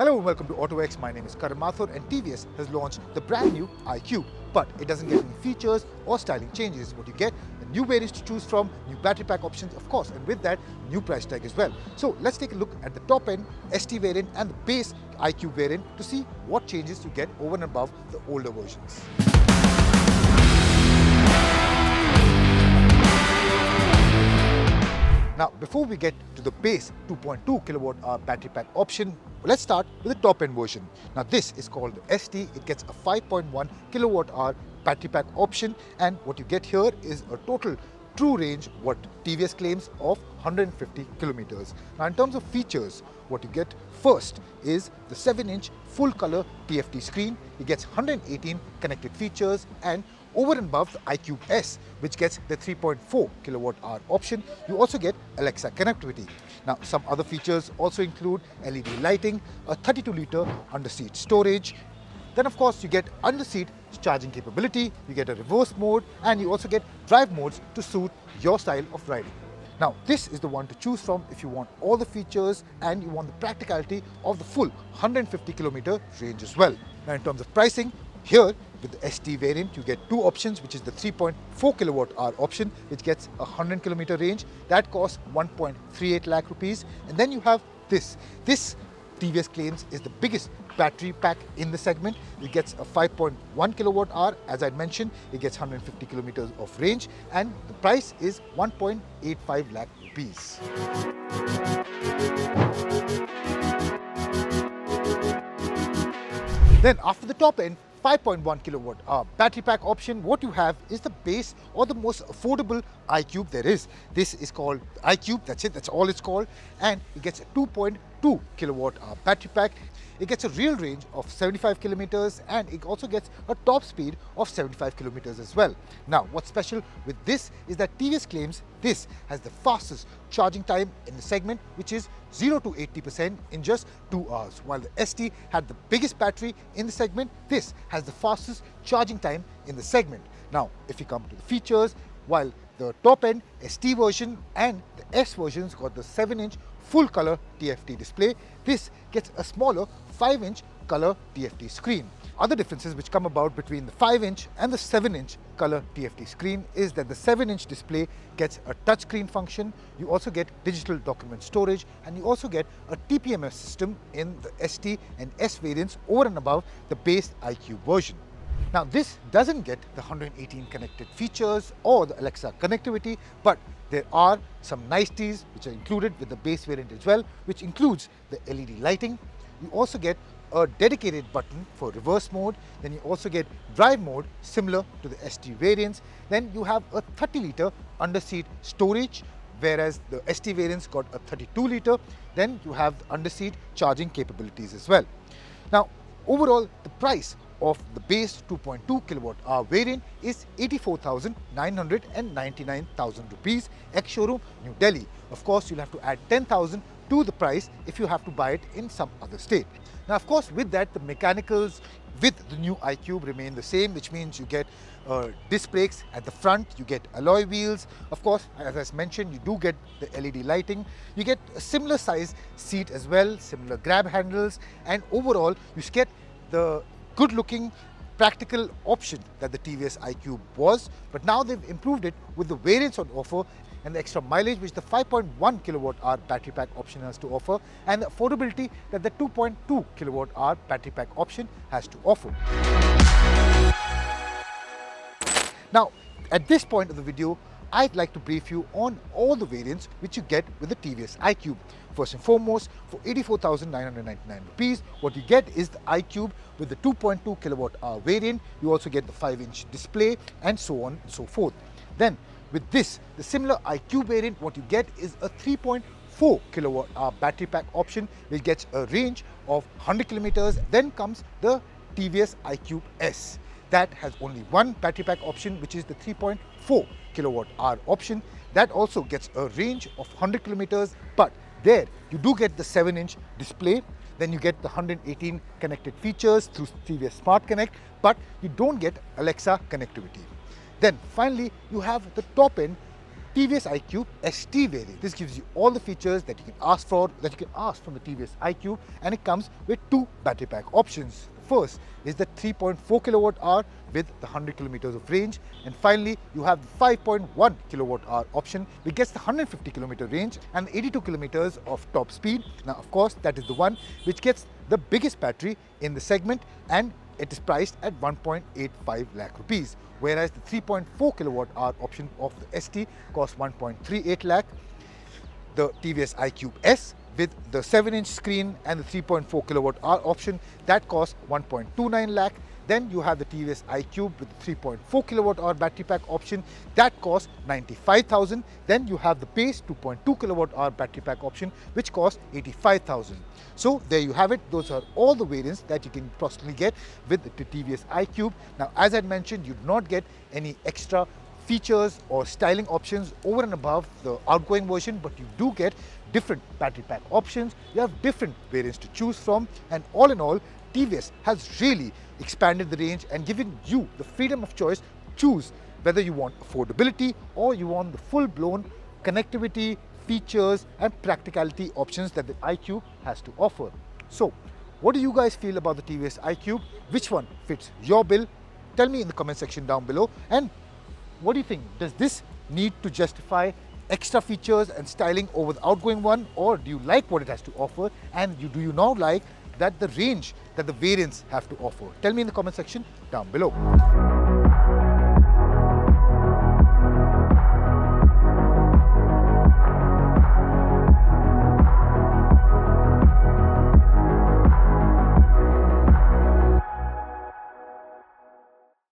Hello and welcome to autoX. My name is Karan Mathur and TVS has launched the brand new iQube. But it doesn't get any features or styling changes. What you get, the new variants to choose from, new battery pack options of course, and with that, new price tag as well. So let's take a look at the top end ST variant and the base iQube variant to see what changes you get over and above the older versions. Now, before we get to the base 2.2 kilowatt hour battery pack option, let's start with the top end version. Now, this is called the ST. It gets a 5.1 kilowatt hour battery pack option, and what you get here is a total true range, what TVS claims, of 150 kilometers. Now, in terms of features, what you get first is the 7-inch full color TFT screen. It gets 118 connected features, and over and above the iQube S, which gets the 3.4 kilowatt hour option, you also get Alexa connectivity. Now, some other features also include LED lighting, a 32-liter under-seat storage. Then, of course, you get under-seat charging capability, you get a reverse mode, and you also get drive modes to suit your style of riding. Now, this is the one to choose from if you want all the features and you want the practicality of the full 150 kilometer range as well. Now, in terms of pricing, here with the ST variant, you get two options, which is the 3.4 kilowatt hour option, which gets a 100 kilometer range. That costs 1.38 lakh rupees. And then you have this. This TVS claims is the biggest battery pack in the segment. It gets a 5.1 kilowatt hour. As I mentioned, it gets 150 kilometers of range, and the price is 1.85 lakh rupees. Then after the top end 5.1 kilowatt hour battery pack option, what you have is the base or the most affordable iQube there is. This is called iQube, that's it, that's all it's called, and it gets a 2.2 kilowatt hour battery pack. It gets a real range of 75 kilometers, and it also gets a top speed of 75 kilometers as well. Now, what's special with this is that TVS claims this has the fastest charging time in the segment, which is 0 to 80% in just 2 hours. While the ST had the biggest battery in the segment, this has the fastest charging time in the segment. Now, if you come to the features, while the top end ST version and the S versions got the 7-inch full color TFT display, this gets a smaller 5-inch color TFT screen. Other differences which come about between the 5-inch and the 7-inch color TFT screen is that the 7-inch display gets a touchscreen function, you also get digital document storage, and you also get a TPMS system in the ST and S variants over and above the base iQube version. Now, this doesn't get the 118 connected features or the Alexa connectivity, but there are some niceties which are included with the base variant as well, which includes the LED lighting. You also get a dedicated button for reverse mode. Then you also get drive mode similar to the ST variants. Then you have a 30-liter under-seat storage, whereas the ST variants got a 32-liter. Then you have the under-seat charging capabilities as well. Now, overall, the price of the base 2.2 kilowatt hour variant is 84,999,000 rupees ex-showroom New Delhi. Of course, you'll have to add 10,000 to the price if you have to buy it in some other state. Now, of course, with that, the mechanicals with the new iQube remain the same, which means you get disc brakes at the front, you get alloy wheels. Of course, as I mentioned, you do get the LED lighting. You get a similar size seat as well, similar grab handles, and overall, you get the good-looking practical option that the TVS iQube was, but now they've improved it with the variants on offer and the extra mileage which the 5.1 kilowatt hour battery pack option has to offer, and the affordability that the 2.2 kilowatt hour battery pack option has to offer. Now, at this point of the video, I'd like to brief you on all the variants which you get with the TVS iQube. First and foremost, for 84,999 rupees, what you get is the iQube with the 2.2 kilowatt hour variant. You also get the 5-inch display and so on and so forth. Then, with this, the similar iQube variant, what you get is a 3.4 kilowatt hour battery pack option, which gets a range of 100 kilometers. Then comes the TVS iQube S. That has only one battery pack option, which is the 3.4 kilowatt hour option. That also gets a range of 100 kilometers, but there you do get the 7-inch display. Then you get the 118 connected features through TVS Smart Connect, but you don't get Alexa connectivity. Then finally, you have the top end TVS iQube ST variant. This gives you all the features that you can ask for, that you can ask from the TVS iQube, and it comes with 2 battery pack options. First is the 3.4 kilowatt hour with the 100 kilometers of range, and finally you have the 5.1 kilowatt hour option which gets the 150 kilometer range and 82 kilometers of top speed. Now of course that is the one which gets the biggest battery in the segment, and it is priced at 1.85 lakh rupees, whereas the 3.4 kilowatt hour option of the ST costs 1.38 lakh. The TVS iQube S with the 7-inch screen and the 3.4 kilowatt hour option, that costs 1.29 lakh. Then you have the TVS iQube with the 3.4 kilowatt hour battery pack option, that costs 95,000. Then you have the base 2.2 kilowatt hour battery pack option which costs 85,000. So there you have it. Those are all the variants that you can possibly get with the TVS iQube. Now as I mentioned, you do not get any extra features or styling options over and above the outgoing version, but you do get different battery pack options. You have different variants to choose from, and all in all, TVS has really expanded the range and given you the freedom of choice to choose whether you want affordability or you want the full-blown connectivity, features and practicality options that the iQube has to offer. So, what do you guys feel about the TVS iQube? Which one fits your bill? Tell me in the comment section down below. And what do you think? Does this need to justify extra features and styling over the outgoing one, or do you like what it has to offer, and do you now like that the range that the variants have to offer? Tell me in the comment section down below.